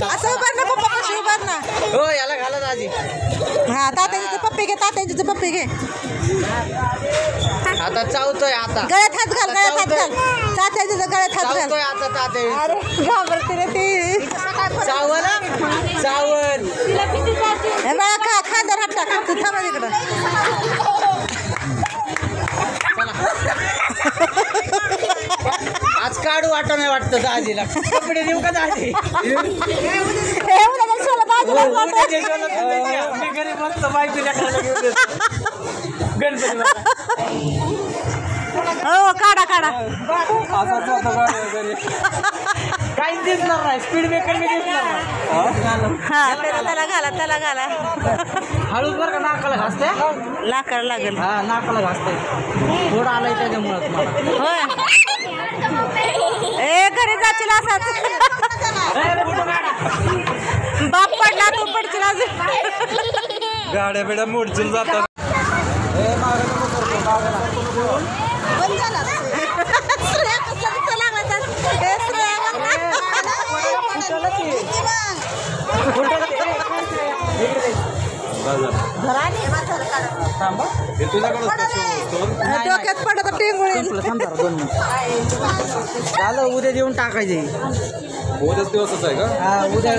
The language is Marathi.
असं उभार ना पप्पा कशी उभार ना. हो याला घाला दाजी. हा तात्यांचे पप्पी घे तात्यांचे पप्पी घे. आता चावतोय आता. गळ्यात हात घाल गळ्यात हात घाल तात्याच्या गळ्यात हात घाल. चावतोय आता ताते. अरे घाबरते रे ती. चावल चावल. हे बघा खा खांद्यावर हात टाक तू थांबा तिकडं. आज काढू वाटत नाही वाटतं दाजीला. कपडे देऊ का दाजी? मी घरी मस्त बायको गणपती हो काढा काढा. काहीच दिसणार नाही. स्पीड ब्रेकर मी दिसणार नाही. हा त्याला घाला त्याला घाला. हळूच बरं का नाकाला घासते. लाकड लागेल. हा नाकाला घासते. थोडं आलंय त्याच्यामुळं तुम्हाला. होय ए घरी जाशील असाच. बाप पडला तू पडशील अजून. गाड्या बिड्या मोडचून जातात. डोक्यात पडत टिंगुळी. झालं उद्या देऊन टाकायचे. उद्याच दिवसच आहे का? हा उद्या